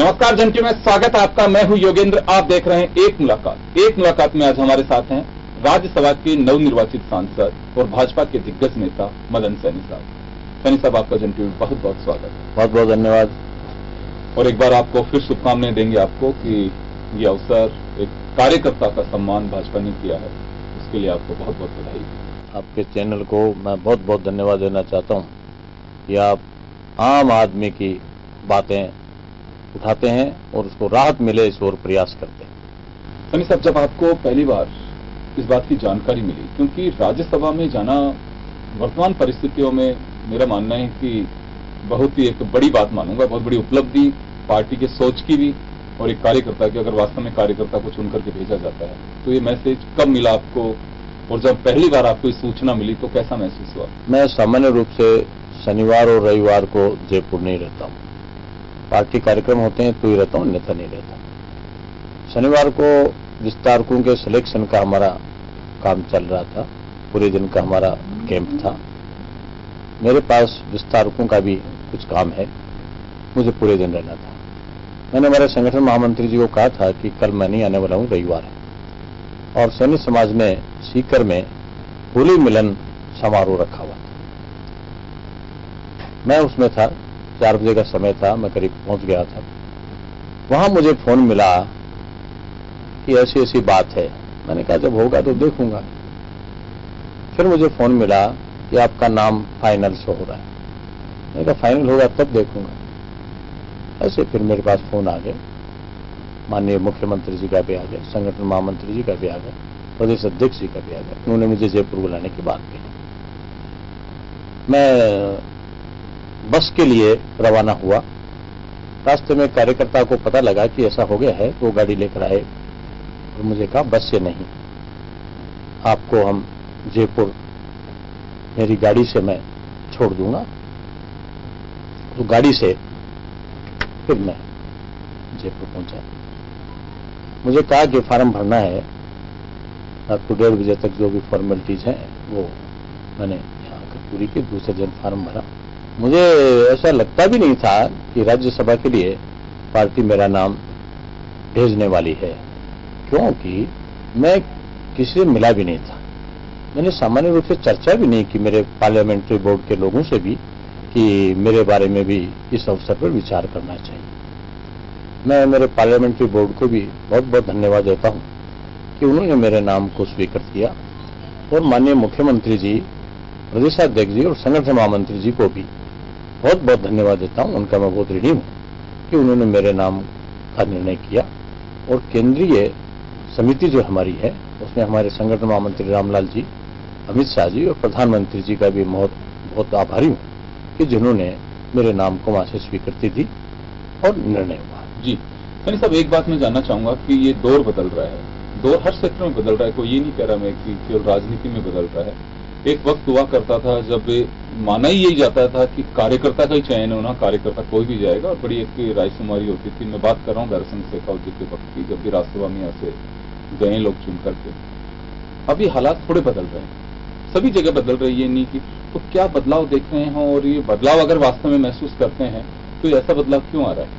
नमस्कार जनकी में स्वागत है आपका। मैं हूं योगेंद्र। आप देख रहे हैं एक मुलाकात में आज हमारे साथ हैं राज्यसभा के नवनिर्वाचित सांसद और भाजपा के दिग्गज नेता मदन सैनी साहब। सैनी साहब, आपका जनकी में बहुत बहुत स्वागत है। बहुत बहुत धन्यवाद। और एक बार आपको फिर शुभकामनाएं देंगे आपको कि ये अवसर एक कार्यकर्ता का सम्मान भाजपा ने किया है, इसके लिए आपको बहुत बहुत बधाई। आपके चैनल को मैं बहुत बहुत धन्यवाद देना चाहता हूं कि आप आम आदमी की बातें उठाते हैं और उसको राहत मिले इस ओर प्रयास करते हैं। सैनी साहब, जब आपको पहली बार इस बात की जानकारी मिली, क्योंकि राज्यसभा में जाना वर्तमान परिस्थितियों में मेरा मानना है कि बहुत ही एक बड़ी बात मानूंगा, बहुत बड़ी उपलब्धि पार्टी के सोच की भी, और एक कार्यकर्ता की अगर वास्तव में कार्यकर्ता को चुन करके भेजा जाता है तो ये मैसेज कब मिला आपको, और जब पहली बार आपको इस सूचना मिली तो कैसा महसूस हुआ? मैं सामान्य रूप से शनिवार और रविवार को जयपुर नहीं रहता हूं। पार्टी कार्यक्रम होते हैं तो ही रहता हूं, अन्यथा नहीं रहता। शनिवार को विस्तारकों के सिलेक्शन का हमारा काम चल रहा था, पूरे दिन का हमारा कैंप था। मेरे पास विस्तारकों का भी कुछ काम है, मुझे पूरे दिन रहना था। मैंने हमारे संगठन महामंत्री जी को कहा था कि कल मैं नहीं आने वाला हूं, रविवार है। और सैनिक समाज में सीकर में होली मिलन समारोह रखा हुआ था, मैं उसमें था। 4 बजे का समय था, मैं करीब पहुंच गया था। वहां मुझे फोन मिला कि ऐसी ऐसी बात है। मैंने कहा जब होगा तो देखूंगा। फिर मुझे फोन मिला कि आपका नाम फाइनल शो हो रहा है। मैंने कहा फाइनल होगा तब देखूंगा। ऐसे फिर मेरे पास फोन आ गए, माननीय मुख्यमंत्री जी का भी आ गया, संगठन महामंत्री जी का भी आ गया, प्रदेश अध्यक्ष जी का भी आ गया। उन्होंने मुझे जयपुर बुलाने की बात कही। मैं बस के लिए रवाना हुआ। रास्ते में कार्यकर्ता को पता लगा कि ऐसा हो गया है तो वो गाड़ी लेकर आए और मुझे कहा बस से नहीं, आपको हम जयपुर मेरी गाड़ी से मैं छोड़ दूंगा। तो गाड़ी से फिर मैं जयपुर पहुंचा। मुझे कहा कि फार्म भरना है, आपको 1:30 बजे तक जो भी फॉर्मेलिटीज हैं वो मैंने यहाँ आकर पूरी की। दूसरे दिन फार्म भरा। मुझे ऐसा लगता भी नहीं था कि राज्यसभा के लिए पार्टी मेरा नाम भेजने वाली है, क्योंकि मैं किसी से मिला भी नहीं था। मैंने सामान्य रूप से चर्चा भी नहीं की मेरे पार्लियामेंट्री बोर्ड के लोगों से भी कि मेरे बारे में भी इस अवसर पर विचार करना चाहिए। मैं मेरे पार्लियामेंट्री बोर्ड को भी बहुत बहुत धन्यवाद देता हूं कि उन्होंने मेरे नाम को स्वीकृत किया, और माननीय मुख्यमंत्री जी, प्रदेशाध्यक्ष जी और संगठन महामंत्री जी को भी बहुत बहुत धन्यवाद देता हूं। उनका मैं बहुत ऋणी हूं कि उन्होंने मेरे नाम का निर्णय किया। और केंद्रीय समिति जो हमारी है उसमें हमारे संगठन महामंत्री रामलाल जी, अमित शाह जी और प्रधानमंत्री जी का भी बहुत बहुत आभारी हूं कि जिन्होंने मेरे नाम को वहां से स्वीकृति दी और निर्णय हुआ। जी सैनी साहब, एक बात मैं जानना चाहूंगा कि ये दौर बदल रहा है, दौर हर क्षेत्र में बदल रहा है। कोई ये नहीं कह रहा मैं कि केवल राजनीति में बदल रहा है। एक वक्त हुआ करता था जब माना ही यही जाता था कि कार्यकर्ता का ही चयन होना, कार्यकर्ता कोई भी जाएगा, और बड़ी एक रायशुमारी होती थी। मैं बात कर रहा हूँ दर्शन शेखावत जी के वक्त की, जब भी राज्यसभा में यहाँ से गए लोग चुन करके। अभी हालात थोड़े बदल रहे हैं, सभी जगह बदल रही है नहीं कि, तो क्या बदलाव देख रहे हैं? और ये बदलाव अगर वास्तव में महसूस करते हैं तो ऐसा बदलाव क्यों आ रहा है?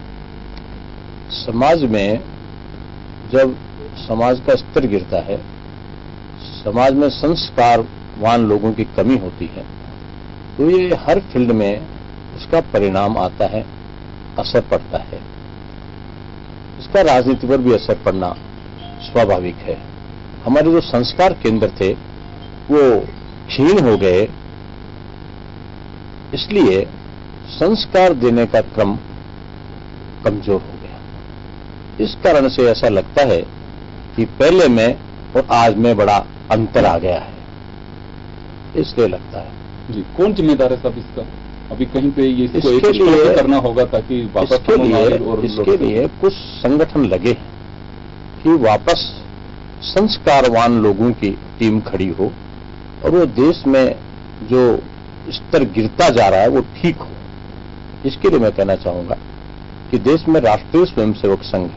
समाज में जब समाज का स्तर गिरता है, समाज में संस्कारवान लोगों की कमी होती है, तो ये हर फील्ड में उसका परिणाम आता है, असर पड़ता है। इसका राजनीति पर भी असर पड़ना स्वाभाविक है। हमारे जो संस्कार केंद्र थे वो क्षीण हो गए, इसलिए संस्कार देने का क्रम कमजोर हो गया। इस कारण से ऐसा लगता है कि पहले में और आज में बड़ा अंतर आ गया है, इसलिए लगता है। जी, कौन जिम्मेदार है सब इसका? अभी कहीं पे ये इसको एक लिए करना होगा ताकि वापस इसके लिए कुछ संगठन लगे कि वापस संस्कारवान लोगों की टीम खड़ी हो और वो देश में जो स्तर गिरता जा रहा है वो ठीक हो। इसके लिए मैं कहना चाहूंगा कि देश में राष्ट्रीय स्वयंसेवक संघ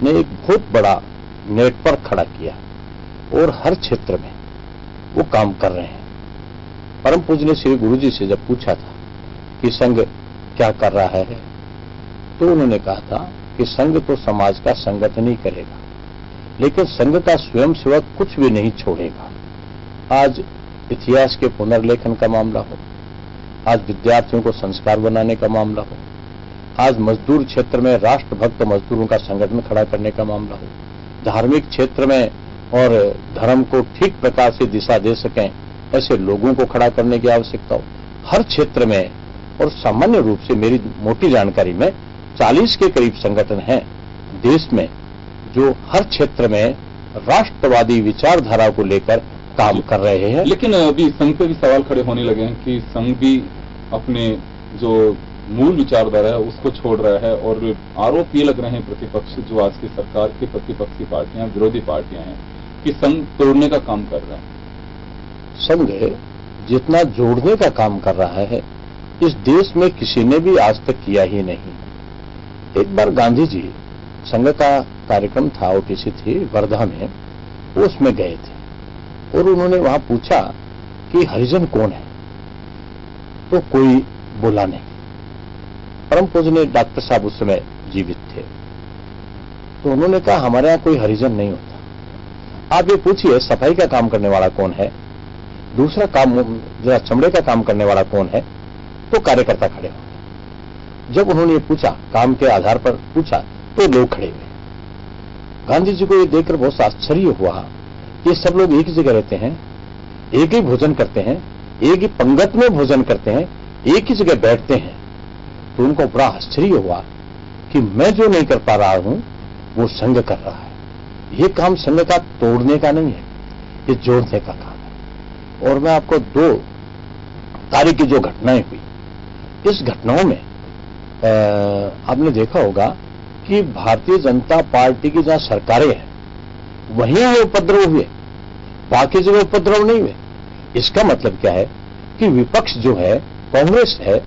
ने एक बहुत बड़ा नेटवर्क खड़ा किया और हर क्षेत्र में वो काम कर रहे हैं। परम पूज्य श्री गुरु जी से जब पूछा था कि संघ क्या कर रहा है, तो उन्होंने कहा था कि संघ तो समाज का संगठन ही करेगा, लेकिन संघ का स्वयंसेवक कुछ भी नहीं छोड़ेगा। आज इतिहास के पुनर्लेखन का मामला हो, आज विद्यार्थियों को संस्कार बनाने का मामला हो, आज मजदूर क्षेत्र में राष्ट्रभक्त मजदूरों का संगठन खड़ा करने का मामला हो, धार्मिक क्षेत्र में और धर्म को ठीक प्रकार से दिशा दे सकें ऐसे लोगों को खड़ा करने की आवश्यकता हो, हर क्षेत्र में। और सामान्य रूप से मेरी मोटी जानकारी में 40 के करीब संगठन हैं देश में जो हर क्षेत्र में राष्ट्रवादी विचारधारा को लेकर काम कर रहे हैं। लेकिन अभी संघ पे भी सवाल खड़े होने लगे हैं कि संघ भी अपने जो मूल विचारधारा है उसको छोड़ रहा है, और आरोप ये लग रहे हैं प्रतिपक्ष, जो आज की सरकार की प्रतिपक्षी पार्टियां, विरोधी पार्टियां हैं, कि संघ तोड़ने का काम कर रहा है। संघ जितना जोड़ने का काम कर रहा है इस देश में किसी ने भी आज तक किया ही नहीं। एक बार गांधी जी संघ का कार्यक्रम था, ओटीसी थी वर्धा में, वो उसमें गए थे और उन्होंने वहां पूछा कि हरिजन कौन है, तो कोई बोला नहीं। परम पूजनीय डॉक्टर साहब उस समय जीवित थे, तो उन्होंने कहा हमारे यहां कोई हरिजन नहीं होता। आप ये पूछिए सफाई का काम करने वाला कौन है, दूसरा काम जरा चमड़े का काम करने वाला कौन है, तो कार्यकर्ता खड़े हो। जब उन्होंने ये पूछा, काम के आधार पर पूछा, तो लोग खड़े हुए। गांधी जी को ये देखकर बहुत आश्चर्य हुआ, ये सब लोग एक ही जगह रहते हैं, एक ही भोजन करते हैं, एक ही पंगत में भोजन करते हैं, एक ही जगह बैठते हैं। तो उनको बड़ा आश्चर्य हुआ कि मैं जो नहीं कर पा रहा हूं वो संघ कर रहा है। ये काम संघ का तोड़ने का नहीं है, ये जोड़ने का काम है। और मैं आपको 2 तारीख की जो घटनाएं हुई, इस घटनाओं में आपने देखा होगा कि भारतीय जनता पार्टी की जहां सरकारें हैं वहीं ये उपद्रव हुए, बाकी जगह उपद्रव नहीं हुए। इसका मतलब क्या है कि विपक्ष जो है, कांग्रेस है,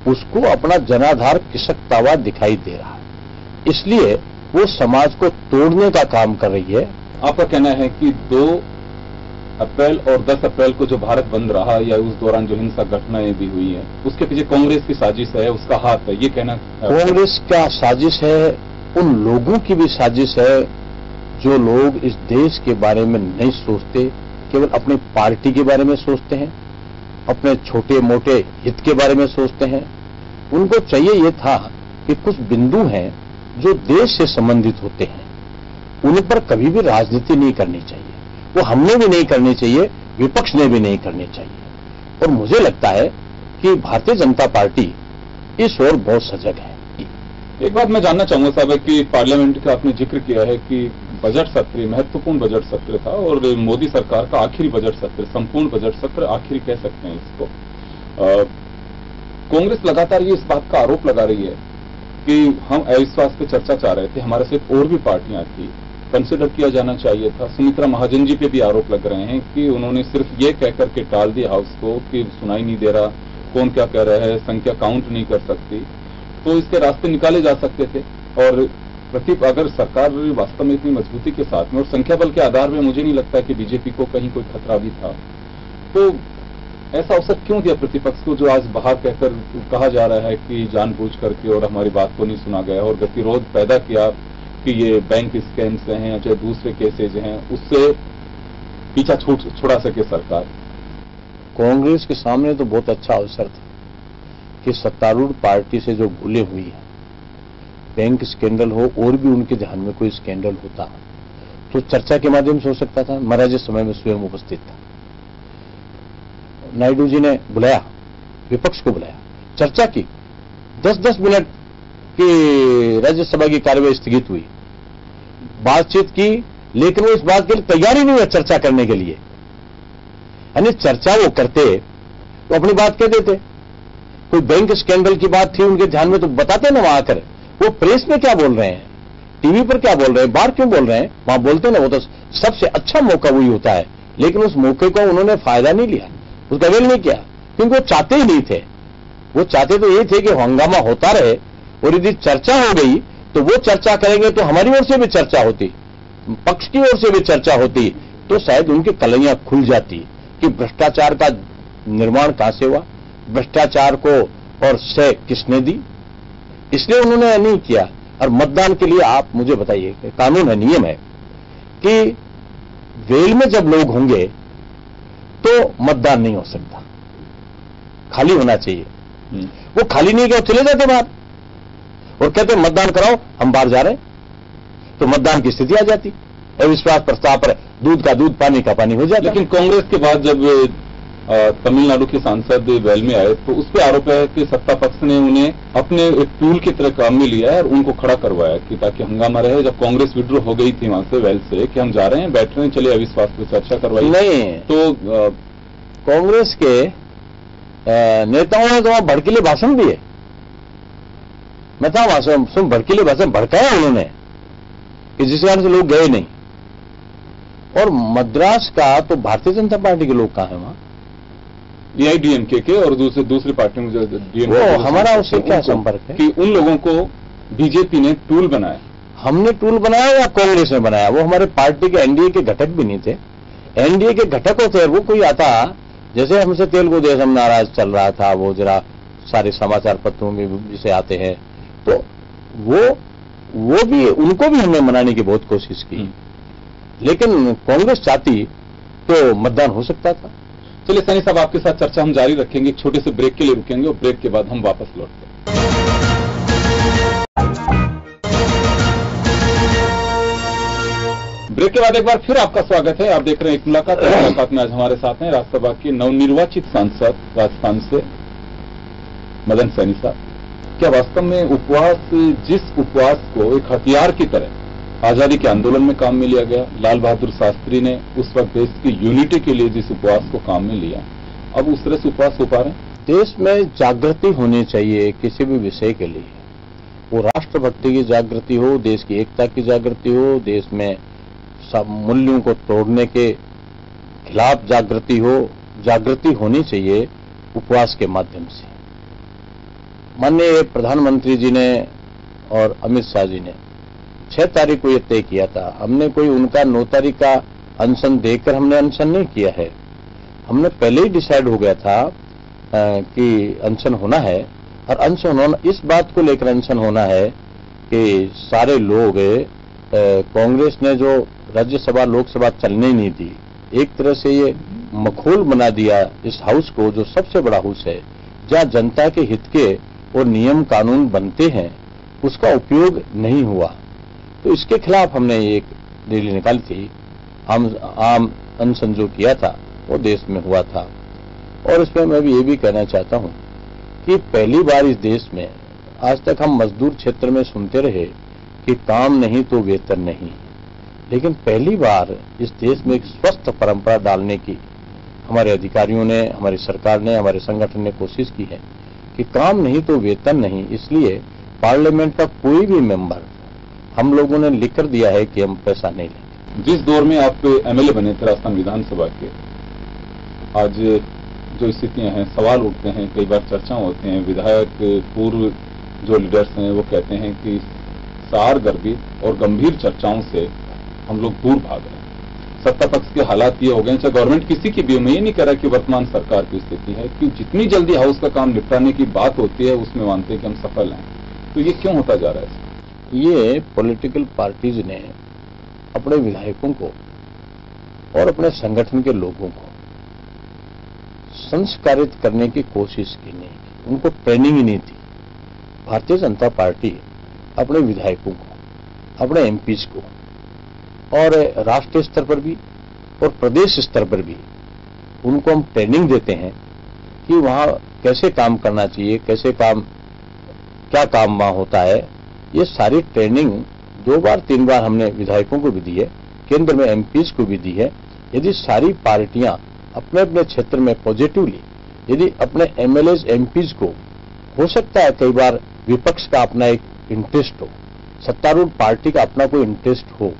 उसको अपना जनाधार खिसकता हुआ दिखाई दे रहा है, इसलिए वो समाज को तोड़ने का काम कर रही है। आपका कहना है कि 2 अप्रैल और 10 अप्रैल को जो भारत बंद रहा, या उस दौरान जो हिंसक घटनाएं भी हुई हैं, उसके पीछे कांग्रेस की साजिश है, उसका हाथ है, ये कहना? कांग्रेस का साजिश है, उन लोगों की भी साजिश है जो लोग इस देश के बारे में नहीं सोचते, केवल अपनी पार्टी के बारे में सोचते हैं, अपने छोटे मोटे हित के बारे में सोचते हैं। उनको चाहिए ये था कि कुछ बिंदु हैं जो देश से संबंधित होते हैं, उन पर कभी भी राजनीति नहीं करनी चाहिए। वो हमने भी नहीं करनी चाहिए, विपक्ष ने भी नहीं करनी चाहिए। और मुझे लगता है कि भारतीय जनता पार्टी इस ओर बहुत सजग है। एक बात मैं जानना चाहूंगा साहब कि पार्लियामेंट का आपने जिक्र किया है कि बजट सत्र महत्वपूर्ण बजट सत्र था, और मोदी सरकार का आखिरी बजट सत्र, संपूर्ण बजट सत्र आखिरी कह सकते हैं इसको। कांग्रेस लगातार ये इस बात का आरोप लगा रही है कि हम अविश्वास पे चर्चा चाह रहे थे, हमारे साथ और भी पार्टियां थी, कंसिडर किया जाना चाहिए था। सुमित्रा महाजन जी पे भी आरोप लग रहे हैं कि उन्होंने सिर्फ ये कहकर के टाल दिया हाउस को कि सुनाई नहीं दे रहा, कौन क्या कह रहा है, संख्या काउंट नहीं कर सकती, तो इसके रास्ते निकाले जा सकते थे। और अगर सरकार वास्तव में इतनी मजबूती के साथ में और संख्या बल के आधार में, मुझे नहीं लगता कि बीजेपी को कहीं कोई खतरा भी था, तो ऐसा अवसर क्यों दिया प्रतिपक्ष को, जो आज बाहर कहकर कहा जा रहा है कि जानबूझ करके और हमारी बात को नहीं सुना गया, और गतिरोध पैदा किया कि ये बैंक स्कैम्स हैं या चाहे दूसरे केसेज हैं, उससे पीछा छुड़ा सके सरकार। कांग्रेस के सामने तो बहुत अच्छा अवसर था कि सत्तारूढ़ पार्टी से जो भूले हुई है, बैंक स्कैंडल हो और भी उनके ध्यान में कोई स्कैंडल होता तो चर्चा के माध्यम से हो सकता था। महाराज इस समय में स्वयं उपस्थित था, नायडू जी ने बुलाया, विपक्ष को बुलाया, चर्चा की, 10-10 मिनट की राज्यसभा की कार्यवाही स्थगित हुई, बातचीत की, लेकिन वो इस बात के लिए तैयार ही नहीं हुआ चर्चा करने के लिए। यानी चर्चा वो करते तो अपनी बात कह देते, कोई बैंक स्कैंडल की बात थी उनके ध्यान में तो बताते ना वहां आकर, वो प्रेस में क्या बोल रहे हैं, टीवी पर क्या बोल रहे हैं, बाहर क्यों बोल रहे हैं, वहां बोलते ना। वो तो सबसे अच्छा मौका वही होता है, लेकिन उस मौके को उन्होंने फायदा नहीं लिया, उसका अवेल नहीं किया, क्योंकि वो चाहते ही नहीं थे। वो चाहते तो ये थे कि हंगामा होता रहे, और यदि चर्चा हो गई तो वो चर्चा करेंगे तो हमारी ओर से भी चर्चा होती, पक्ष की ओर से भी चर्चा होती, तो शायद उनकी कलैयां खुल जाती कि भ्रष्टाचार का निर्माण कहां से हुआ, भ्रष्टाचार को और शय किसने दी, इसलिए उन्होंने नहीं किया। और मतदान के लिए आप मुझे बताइए, कानून है, नियम है कि वेल में जब लोग होंगे तो मतदान नहीं हो सकता, खाली होना चाहिए। वो खाली नहीं किया, चले जाते बाहर और कहते मतदान कराओ, हम बाहर जा रहे हैं, तो मतदान की स्थिति आ जाती। अविश्वास प्रस्ताव पर दूध का दूध पानी का पानी हो जाता। लेकिन कांग्रेस के बाद जब तमिलनाडु के सांसद वेल में आए तो उस पर आरोप है कि सत्ता पक्ष ने उन्हें अपने एक टूल की तरह काम में लिया है और उनको खड़ा करवाया कि ताकि हंगामा रहे। जब कांग्रेस विड्रॉ हो गई थी वहां से वेल से कि हम जा रहे हैं, बैठ रहे हैं, चलिए अविश्वास पर चर्चा करवाई, नहीं तो कांग्रेस के नेताओं ने तो वहां भड़कीले भाषण दिए। मैं था वहां भड़कीले भाषण भड़काया उन्होंने कि जिस कारण से लोग गए नहीं। और मद्रास का तो भारतीय जनता पार्टी के लोग कहां हैं वहां? एआईडीएमके के और दूसरी पार्टी में जो वो हमारा उससे क्या संपर्क है कि उन लोगों को बीजेपी ने टूल बनाया? हमने टूल बनाया या कांग्रेस ने बनाया? वो हमारे पार्टी के एनडीए के घटक भी नहीं थे। एनडीए के घटक होते, वो कोई आता, जैसे हमसे तेलुगु देशम नाराज चल रहा था, वो जरा सारे समाचार पत्रों में जिसे आते हैं, तो वो भी, उनको भी हमने मनाने की बहुत कोशिश की। लेकिन कांग्रेस चाहती तो मतदान हो सकता था। चलिए सैनी साहब, आपके साथ चर्चा हम जारी रखेंगे, छोटे से ब्रेक के लिए रुकेंगे और ब्रेक के बाद हम वापस लौटते हैं। ब्रेक के बाद एक बार फिर आपका स्वागत है। आप देख रहे हैं एक मुलाकात में आज हमारे साथ हैं राज्यसभा के नवनिर्वाचित सांसद राजस्थान से मदन सैनी साहब। क्या वास्तव में उपवास, जिस उपवास को एक हथियार की तरह आजादी के आंदोलन में काम में लिया गया, लाल बहादुर शास्त्री ने उस वक्त देश की यूनिटी के लिए जिस उपवास को काम में लिया, अब उस तरह से उपवास हो पा रहे हैं? देश में जागृति होनी चाहिए किसी भी विषय के लिए, वो राष्ट्रभक्ति की जागृति हो, देश की एकता की जागृति हो, देश में सब मूल्यों को तोड़ने के खिलाफ जागृति हो। जागृति होनी चाहिए उपवास के माध्यम से। माननीय प्रधानमंत्री जी ने और अमित शाह जी ने 6 तारीख को यह तय किया था। हमने कोई उनका 9 तारीख का अनशन देकर हमने अनशन नहीं किया है। हमने पहले ही डिसाइड हो गया था कि अनशन होना है, और अनशन होना, इस बात को लेकर अनशन होना है कि सारे लोग, कांग्रेस ने जो राज्यसभा लोकसभा चलने नहीं दी, एक तरह से ये मखौल बना दिया इस हाउस को, जो सबसे बड़ा हाउस है, जहां जनता के हित के और नियम कानून बनते हैं, उसका उपयोग नहीं हुआ। तो इसके खिलाफ हमने एक रैली निकाली थी। आम अनशन जो किया था वो देश में हुआ था। और इसमें मैं भी ये भी कहना चाहता हूं कि पहली बार इस देश में, आज तक हम मजदूर क्षेत्र में सुनते रहे कि काम नहीं तो वेतन नहीं, लेकिन पहली बार इस देश में एक स्वस्थ परंपरा डालने की हमारे अधिकारियों ने, हमारी सरकार ने, हमारे संगठन ने कोशिश की है कि काम नहीं तो वेतन नहीं। इसलिए पार्लियामेंट का कोई भी मेंबर, हम लोगों ने लिख कर दिया है कि हम पैसा नहीं लेंगे। जिस दौर में आप एमएलए बने थे राजस्थान विधानसभा के, आज जो स्थितियां हैं, सवाल उठते हैं, कई बार चर्चा होते हैं, विधायक पूर्व जो लीडर्स हैं वो कहते हैं कि सारगर्भित और गंभीर चर्चाओं से हम लोग दूर भाग रहे हैं। सत्ता पक्ष के हालात ये हो गए, चाहे गवर्नमेंट किसी की भी हो, मैं ये नहीं कह रहा कि वर्तमान सरकार की स्थिति है कि जितनी जल्दी हाउस का काम निपटाने की बात होती है उसमें मानते हैं कि हम सफल हैं। तो ये क्यों होता जा रहा है? ये पॉलिटिकल पार्टीज ने अपने विधायकों को और अपने संगठन के लोगों को संस्कारित करने की कोशिश की नहीं, उनको ट्रेनिंग ही नहीं दी। भारतीय जनता पार्टी अपने विधायकों को, अपने एमपीज को, और राष्ट्रीय स्तर पर भी और प्रदेश स्तर पर भी उनको हम ट्रेनिंग देते हैं कि वहां कैसे काम करना चाहिए, कैसे काम, क्या काम वहां होता है। ये सारी ट्रेनिंग 2 बार 3 बार हमने विधायकों को भी दी है, केंद्र में एमपीज को भी दी है। यदि सारी पार्टियां अपने अपने क्षेत्र में पॉजिटिवली, यदि अपने एमएलएज एमपीज को, हो सकता है कई बार विपक्ष का अपना एक इंटरेस्ट हो, सत्तारूढ़ पार्टी का अपना कोई इंटरेस्ट हो,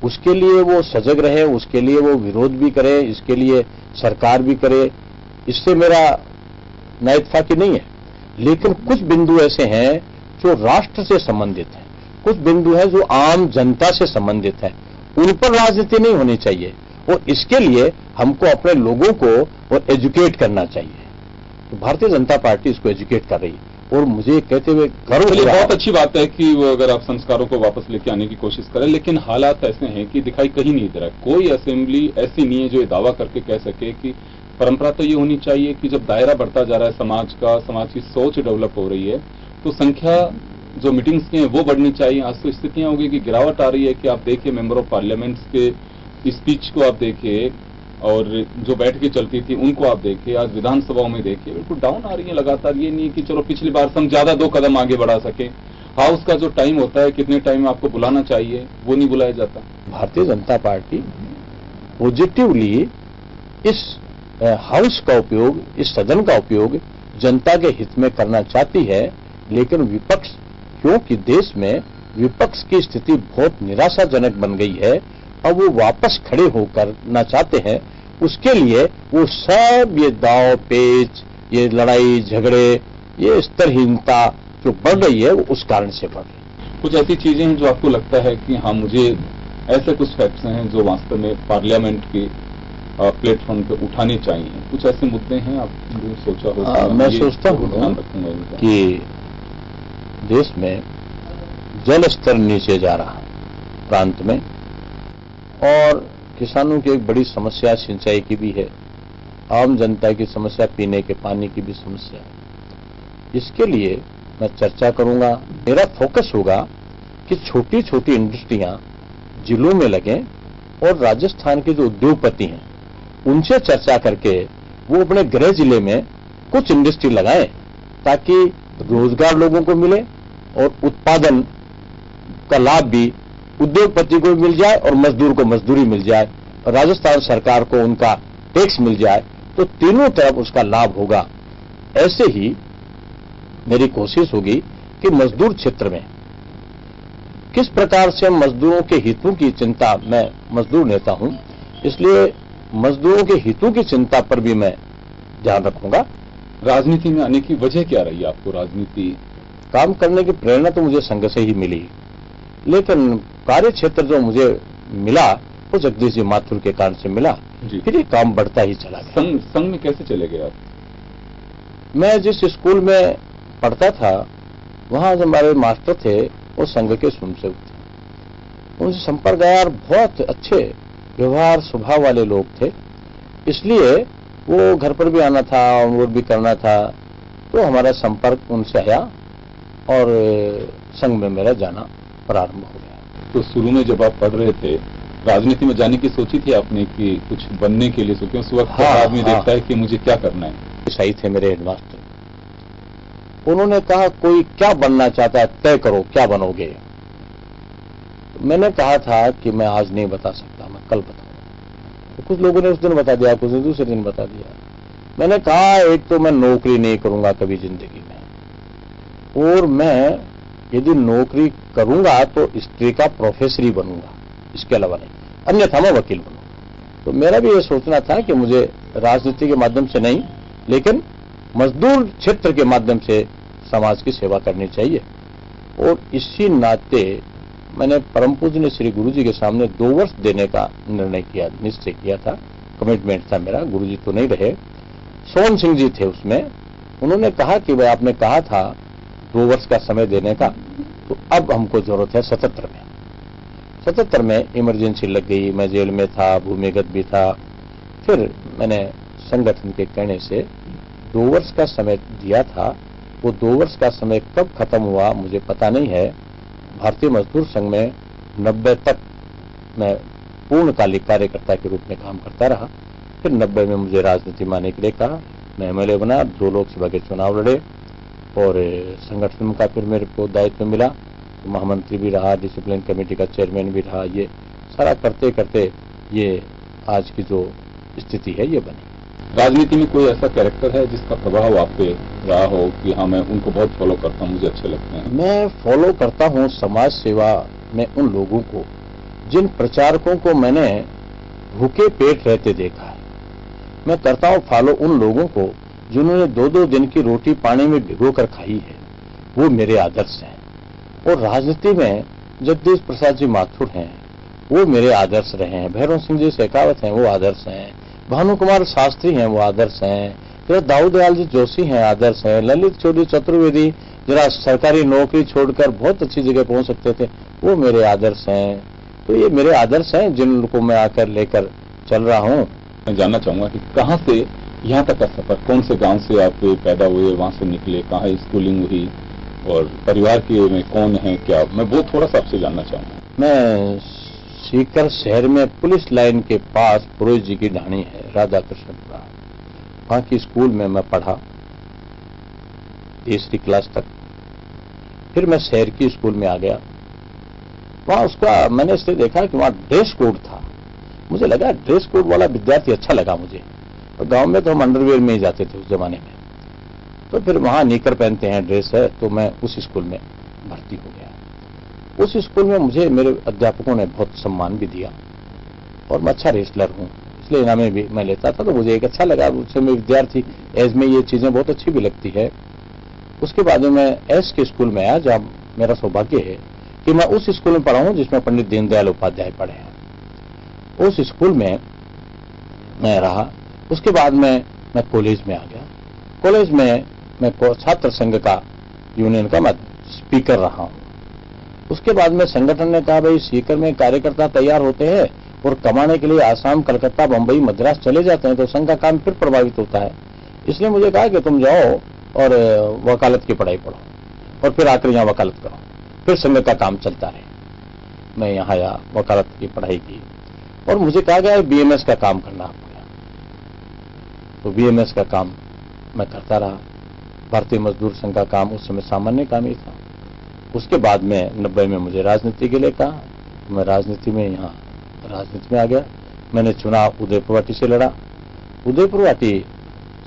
उसके लिए वो सजग रहे, उसके लिए वो विरोध भी करे, इसके लिए सरकार भी करे, इससे मेरा नाइतफाकी नहीं है। लेकिन कुछ बिंदु ऐसे हैं जो राष्ट्र से संबंधित हैं, कुछ बिंदु है जो आम जनता से संबंधित है, उन पर राजनीति नहीं होनी चाहिए। और इसके लिए हमको अपने लोगों को और एजुकेट करना चाहिए। तो भारतीय जनता पार्टी इसको एजुकेट कर रही है। और मुझे कहते हुए गर्व चलिए, हुआ। बहुत अच्छी बात है कि वो अगर आप संस्कारों को वापस लेके आने की कोशिश करें, लेकिन हालात ऐसे हैं कि दिखाई कहीं नहीं दे रहा है। कोई असेंबली ऐसी नहीं है जो ये दावा करके कह सके कि परंपरा तो ये होनी चाहिए कि जब दायरा बढ़ता जा रहा है समाज का, समाज की सोच डेवलप हो रही है, तो संख्या जो मीटिंग्स की है वो बढ़नी चाहिए। आज तो स्थितियां होगी कि गिरावट आ रही है कि आप देखिए मेंबर ऑफ पार्लियामेंट्स के स्पीच को आप देखिए और जो बैठ के चलती थी उनको आप देखिए, आज विधानसभाओं में देखिए बिल्कुल डाउन आ रही है लगातार। ये नहीं कि चलो पिछली बार से हम ज्यादा 2 कदम आगे बढ़ा सके। हाउस का जो टाइम होता है, कितने टाइम में आपको बुलाना चाहिए, वो नहीं बुलाया जाता। भारतीय जनता पार्टी पॉजिटिवली इस हाउस का उपयोग, इस सदन का उपयोग जनता के हित में करना चाहती है, लेकिन विपक्ष, क्योंकि देश में विपक्ष की स्थिति बहुत निराशाजनक बन गई है, अब वो वापस खड़े होकर ना चाहते हैं। उसके लिए वो सब ये दाव पेच, ये लड़ाई झगड़े, ये स्तरहीनता जो बढ़ रही है वो उस कारण से बढ़ रही है। कुछ ऐसी चीजें हैं जो आपको लगता है कि हाँ, मुझे ऐसे कुछ फैक्ट्स हैं जो वास्तव में पार्लियामेंट के प्लेटफॉर्म पे उठाने चाहिए, कुछ ऐसे मुद्दे हैं आपने सोचा हो? मैं सोचता हूँ कि देश में जल स्तर नीचे जा रहा प्रांत में, और किसानों की एक बड़ी समस्या सिंचाई की भी है, आम जनता की समस्या पीने के पानी की भी समस्या है। इसके लिए मैं चर्चा करूंगा। मेरा फोकस होगा कि छोटी छोटी इंडस्ट्रियां जिलों में लगें और राजस्थान के जो उद्योगपति हैं उनसे चर्चा करके वो अपने गृह जिले में कुछ इंडस्ट्री लगाएं, ताकि रोजगार लोगों को मिले और उत्पादन का लाभ भी उद्योगपति को मिल जाए और मजदूर को मजदूरी मिल जाए और राजस्थान सरकार को उनका टैक्स मिल जाए, तो तीनों तरफ उसका लाभ होगा। ऐसे ही मेरी कोशिश होगी कि मजदूर क्षेत्र में किस प्रकार से मजदूरों के हितों की चिंता, मैं मजदूर नेता हूं इसलिए मजदूरों के हितों की चिंता पर भी मैं ध्यान रखूंगा। राजनीति में आने की वजह क्या रही आपको? राजनीति काम करने की प्रेरणा तो मुझे संघ से ही मिली, लेकिन कार्य क्षेत्र जो मुझे मिला वो जगदीश जी माथुर के कारण से मिला। फिर ये काम बढ़ता ही चला गया। संघ में कैसे चले गए आप? मैं जिस स्कूल में पढ़ता था वहां जो हमारे मास्टर थे वो संघ के स्वयंसेवक थे, उनसे संपर्क गया और बहुत अच्छे व्यवहार स्वभाव वाले लोग थे, इसलिए वो घर पर भी आना था, अनुरोध भी करना था, तो हमारा संपर्क उनसे आया और संघ में मेरा जाना प्रारंभ हो गया। तो शुरू में जब आप पढ़ रहे थे, राजनीति में जाने की सोची थी आपने कि कुछ बनने के लिए सोचे? उस वक्त आदमी देखता है कि मुझे क्या करना है। सही थे मेरे हेडमास्टर, उन्होंने कहा कोई क्या बनना चाहता है तय करो, क्या बनोगे? मैंने कहा था कि मैं आज नहीं बता सकता, मैं कल बताऊंगा। तो कुछ लोगों ने उस दिन बता दिया, कुछ ने दूसरे दिन बता दिया। मैंने कहा एक तो मैं नौकरी नहीं करूंगा कभी जिंदगी में, और मैं यदि नौकरी करूंगा तो स्त्री का प्रोफेसर ही बनूंगा, इसके अलावा नहीं, अन्यथा मैं वकील बनूंगा। तो मेरा भी ये सोचना था कि मुझे राजनीति के माध्यम से नहीं, लेकिन मजदूर क्षेत्र के माध्यम से समाज की सेवा करनी चाहिए। और इसी नाते मैंने परम पूज्य श्री गुरु जी के सामने 2 वर्ष देने का निर्णय किया, निश्चय किया था, कमिटमेंट था मेरा। गुरु जी तो नहीं रहे, सोहन सिंह जी थे उसमें। उन्होंने कहा कि भाई आपने कहा था 2 वर्ष का समय देने का, तो अब हमको जरूरत है 77 में। 77 में इमरजेंसी लग गई, मैं जेल में था, भूमिगत भी था। फिर मैंने संगठन के कहने से 2 वर्ष का समय दिया था। वो 2 वर्ष का समय कब खत्म हुआ मुझे पता नहीं है। भारतीय मजदूर संघ में 90 तक मैं पूर्णकालिक कार्यकर्ता के रूप में काम करता रहा। फिर 90 में मुझे राजनीति में आने के लिए कहा, मैं एमएलए बना, 2 लोकसभा के चुनाव लड़े और संगठन का फिर मेरे को दायित्व मिला, तो महामंत्री भी रहा, डिसिप्लिन कमेटी का चेयरमैन भी रहा। ये सारा करते करते ये आज की जो स्थिति है ये बनी। राजनीति में कोई ऐसा कैरेक्टर है जिसका प्रभाव आप पे रहा हो कि हाँ मैं उनको बहुत फॉलो करता हूँ, मुझे अच्छे लगते हैं? मैं फॉलो करता हूँ समाज सेवा में उन लोगों को, जिन प्रचारकों को मैंने भूखे पेट रहते देखा है। मैं करता हूँ फॉलो उन लोगों को जिन्होंने 2-2 दिन की रोटी पानी में भिगोकर खाई है, वो मेरे आदर्श हैं। और राजनीति में जगदीश प्रसाद जी माथुर हैं, वो मेरे आदर्श रहे हैं। भैरव सिंह जी शेखावत हैं, वो आदर्श हैं। भानु कुमार शास्त्री हैं, वो आदर्श हैं। तो दाऊदयाल जी जोशी हैं, आदर्श हैं। ललित चौधरी चतुर्वेदी जरा सरकारी नौकरी छोड़कर बहुत अच्छी जगह पहुंच सकते थे, वो मेरे आदर्श हैं। तो ये मेरे आदर्श हैं जिनको मैं आकर लेकर चल रहा हूं। मैं जानना चाहूंगा कि कहां से यहाँ तक का सफर, कौन से गांव से आप पैदा हुए, वहां से निकले, कहाँ स्कूलिंग हुई और परिवार के में कौन है क्या, मैं वो थोड़ा सा आपसे जानना चाहूंगा। मैं सीकर शहर में पुलिस लाइन के पास पुरोहित जी की ढाणी है, राधा कृष्णपुरा, वहां की स्कूल में मैं पढ़ा 3री क्लास तक। फिर मैं शहर की स्कूल में आ गया। वहां उसका मैंने इसलिए देखा कि वहां ड्रेस कोड था, मुझे लगा ड्रेस कोड वाला विद्यार्थी अच्छा लगा मुझे। और गांव में तो हम अंडरवियर में ही जाते थे उस जमाने में, तो फिर वहां निकर पहनते हैं, ड्रेस है, तो मैं उस स्कूल में भर्ती हो गया। उस स्कूल में मुझे मेरे अध्यापकों ने बहुत सम्मान भी दिया और मैं अच्छा रेसलर हूं, इसलिए इनामें भी मैं लेता था, तो मुझे एक अच्छा लगा। उससे मैं विद्यार्थी एज में ये चीजें बहुत अच्छी भी लगती है। उसके बाद में मैं एस के स्कूल में आया, जहां मेरा सौभाग्य है कि मैं उस स्कूल में पढ़ा हूं जिसमें पंडित दीनदयाल उपाध्याय पढ़े हैं। उस स्कूल में मैं रहा। उसके बाद में मैं कॉलेज में आ गया। कॉलेज में मैं छात्र संघ का यूनियन का मैं स्पीकर रहा हूं। उसके बाद में संगठन ने कहा भाई सीकर में कार्यकर्ता तैयार होते हैं और कमाने के लिए आसाम, कलकत्ता, बंबई, मद्रास चले जाते हैं, तो संघ का काम फिर प्रभावित होता है। इसलिए मुझे कहा कि तुम जाओ और वकालत की पढ़ाई पढ़ो और फिर आकर यहां वकालत करो, फिर संघ का काम चलता रहे। मैं यहां आया, वकालत की पढ़ाई की और मुझे कहा गया बीएमएस का काम करना पड़ा, तो बीएमएस का काम मैं करता रहा। भारतीय मजदूर संघ का काम उस समय सामान्य काम ही था। उसके बाद में 90 में मुझे राजनीति के लिए कहा, मैं राजनीति में यहाँ राजनीति में आ गया। मैंने चुनाव उदयपुर वाटी से लड़ा। उदयपुर वाटी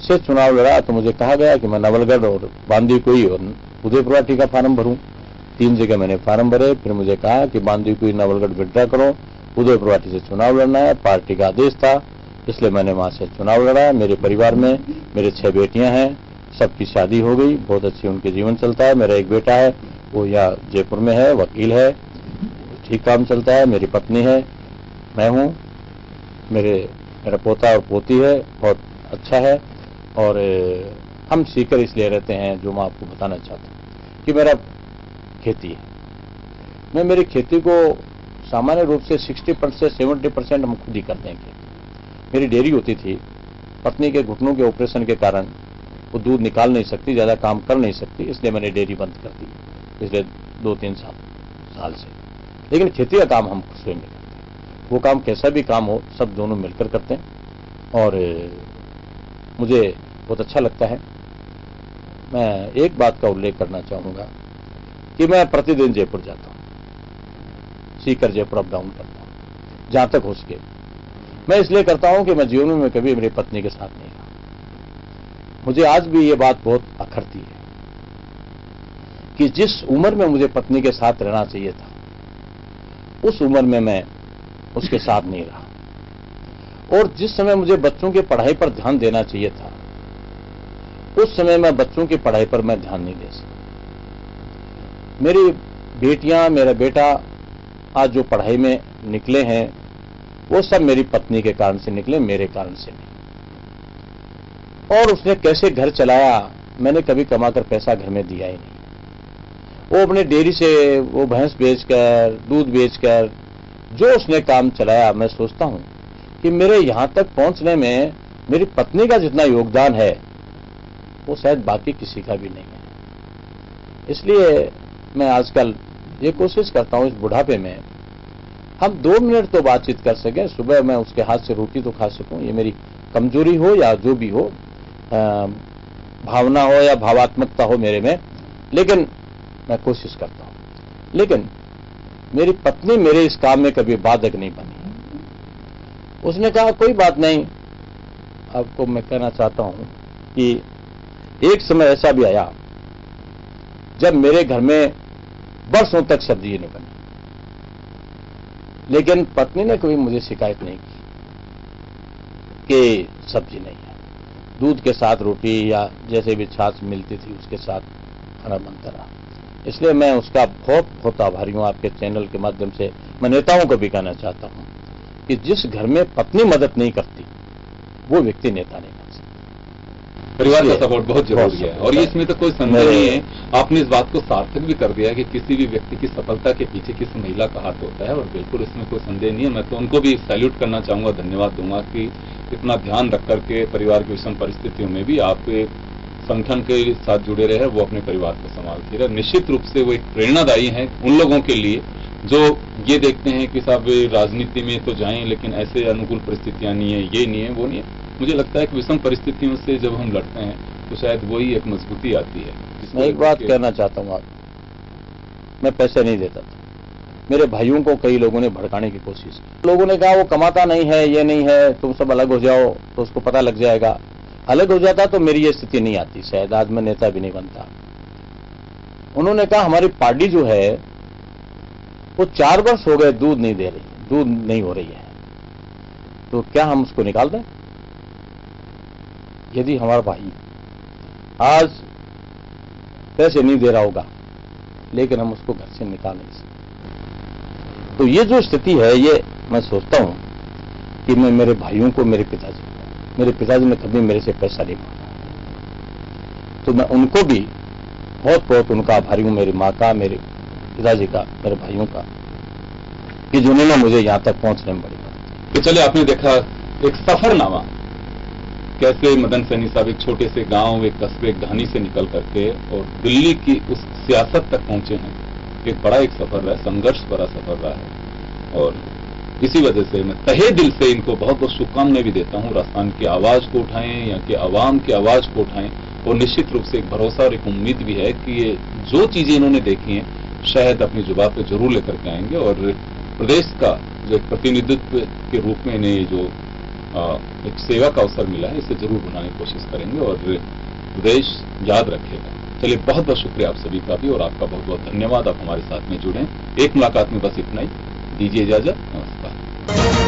से चुनाव लड़ा तो मुझे कहा गया कि मैं नवलगढ़ और बांदीकुई और उदयपुर वाटी का फार्म भरूं। 3 जगह मैंने फार्म भरे। फिर मुझे कहा कि बांदीकुई, नवलगढ़ विड्रा करो, उदयपुर वाटी से चुनाव लड़ना है, पार्टी का आदेश था, इसलिए मैंने वहां से चुनाव लड़ा। मेरे परिवार में मेरे 6 बेटियां हैं, सबकी शादी हो गई, बहुत अच्छी उनके जीवन चलता है। मेरा एक बेटा है, वो यहाँ जयपुर में है, वकील है, ठीक काम चलता है। मेरी पत्नी है, मैं हूं, मेरा पोता और पोती है, बहुत अच्छा है। और हम सीकर इसलिए रहते हैं, जो मैं आपको बताना चाहता हूं कि मेरा खेती है। मैं मेरी खेती को सामान्य रूप से 60% से 70% हम खुद ही करते हैं। मेरी डेयरी होती थी, पत्नी के घुटनों के ऑपरेशन के कारण वो दूध निकाल नहीं सकती, ज्यादा काम कर नहीं सकती, इसलिए मैंने डेयरी बंद कर दी पिछले 2-3 साल से। लेकिन खेती का काम हम स्वयं नहीं करते, वो काम कैसा भी काम हो सब दोनों मिलकर करते हैं और मुझे बहुत अच्छा लगता है। मैं एक बात का उल्लेख करना चाहूंगा कि मैं प्रतिदिन जयपुर जाता हूं, सीकर जयपुर अप डाउन करता हूं जहां तक हो सके। मैं इसलिए करता हूं कि मैं जीवन में कभी मेरी पत्नी के साथ नहीं रहा। मुझे आज भी ये बात बहुत अखरती है कि जिस उम्र में मुझे पत्नी के साथ रहना चाहिए था, उस उम्र में मैं उसके साथ नहीं रहा। और जिस समय मुझे बच्चों की पढ़ाई पर ध्यान देना चाहिए था, उस समय मैं बच्चों की पढ़ाई पर मैं ध्यान नहीं दे सका। मेरी बेटियां, मेरा बेटा आज जो पढ़ाई में निकले हैं, वो सब मेरी पत्नी के कारण से निकले, मेरे कारण से नहीं। और उसने कैसे घर चलाया, मैंने कभी कमाकर पैसा घर में दिया ही नहीं। वो अपने डेयरी से वो भैंस बेचकर, दूध बेचकर जो उसने काम चलाया, मैं सोचता हूं कि मेरे यहां तक पहुंचने में मेरी पत्नी का जितना योगदान है वो शायद बाकी किसी का भी नहीं है। इसलिए मैं आजकल ये कोशिश करता हूं इस बुढ़ापे में हम 2 मिनट तो बातचीत कर सकें। सुबह मैं उसके हाथ से रोटी तो खा सकूं, ये मेरी कमजोरी हो या जो भी हो, भावना हो या भावात्मकता हो मेरे में, लेकिन मैं कोशिश करता हूं। लेकिन मेरी पत्नी मेरे इस काम में कभी बाधक नहीं बनी। उसने कहा कोई बात नहीं। आपको मैं कहना चाहता हूं कि एक समय ऐसा भी आया जब मेरे घर में बरसों तक सब्जी नहीं बनी, लेकिन पत्नी ने कभी मुझे शिकायत नहीं की कि सब्जी नहीं है। दूध के साथ रोटी या जैसे भी छाछ मिलती थी उसके साथ खाना बनता रहा। इसलिए मैं उसका बहुत बहुत आभारी हूं। आपके चैनल के माध्यम से मैं नेताओं को भी कहना चाहता हूं कि जिस घर में पत्नी मदद नहीं करती, वो व्यक्ति नेता नहीं बन सकता। परिवार का सपोर्ट बहुत जरूरी है और ये इसमें तो कोई संदेह नहीं है। आपने इस बात को सार्थक भी कर दिया कि किसी भी व्यक्ति की सफलता के पीछे किसी महिला का हाथ होता है और बिल्कुल इसमें कोई संदेह नहीं है। मैं तो उनको भी सैल्यूट करना चाहूंगा, धन्यवाद दूंगा कि इतना ध्यान रख करके परिवार की विषम परिस्थितियों में भी आप संगठन के साथ जुड़े रहे, वो अपने परिवार को संभालते रहे। निश्चित रूप से वो एक प्रेरणादायी है उन लोगों के लिए जो ये देखते हैं कि साहब राजनीति में तो जाएं लेकिन ऐसे अनुकूल परिस्थितियां नहीं है, ये नहीं है, वो नहीं है। मुझे लगता है कि विषम परिस्थितियों से जब हम लड़ते हैं तो शायद वही एक मजबूती आती है। मैं एक बात कहना चाहता हूँ, आप, मैं पैसे नहीं देता था। मेरे भाइयों को कई लोगों ने भड़काने की कोशिश की। लोगों ने कहा वो कमाता नहीं है, ये नहीं है, तुम सब अलग हो जाओ तो उसको पता लग जाएगा। अलग हो जाता तो मेरी ये स्थिति नहीं आती, शायद आज मैं नेता भी नहीं बनता। उन्होंने कहा हमारी पार्टी जो है वो 4 वर्ष हो गए दूध नहीं दे रही, दूध नहीं हो रही है, तो क्या हम उसको निकाल दें? यदि हमारा भाई आज पैसे नहीं दे रहा होगा लेकिन हम उसको घर से निकाल नहीं सकते, तो ये जो स्थिति है, ये मैं सोचता हूं कि मैं मेरे भाइयों को, मेरे पिताजी ने कभी मेरे से पैसा नहीं मांगा, तो मैं उनको भी बहुत बहुत उनका आभारी हूं, मेरी माँ का, मेरे पिताजी का, मेरे भाइयों का, कि जिन्होंने मुझे यहां तक पहुंचने में बड़ी मदद। तो चलिए, आपने देखा एक सफरनामा कैसे मदन सैनी साहब एक छोटे से गांव, एक कस्बे, एक ढानी से निकल करके और दिल्ली की उस सियासत तक पहुंचे हैं। एक बड़ा एक सफर रहा है, संघर्ष भरा सफर रहा है और इसी वजह से मैं तहे दिल से इनको बहुत बहुत शुभकामनाएं भी देता हूं। राजस्थान की आवाज को उठाएं, यहाँ के आवाम की आवाज को उठाएं और निश्चित रूप से एक भरोसा और एक उम्मीद भी है कि ये जो चीजें इन्होंने देखी हैं शायद अपनी जुबान पे जरूर लेकर के आएंगे और प्रदेश का जो एक प्रतिनिधित्व के रूप में इन्हें जो एक सेवा का अवसर मिला है इसे जरूर बनाने की कोशिश करेंगे और प्रदेश याद रखेगा। चलिए, बहुत बहुत शुक्रिया आप सभी का भी और आपका बहुत बहुत धन्यवाद, आप हमारे साथ में जुड़े। एक मुलाकात में बस इतना ही, दीजिए इजाजत, नमस्कार।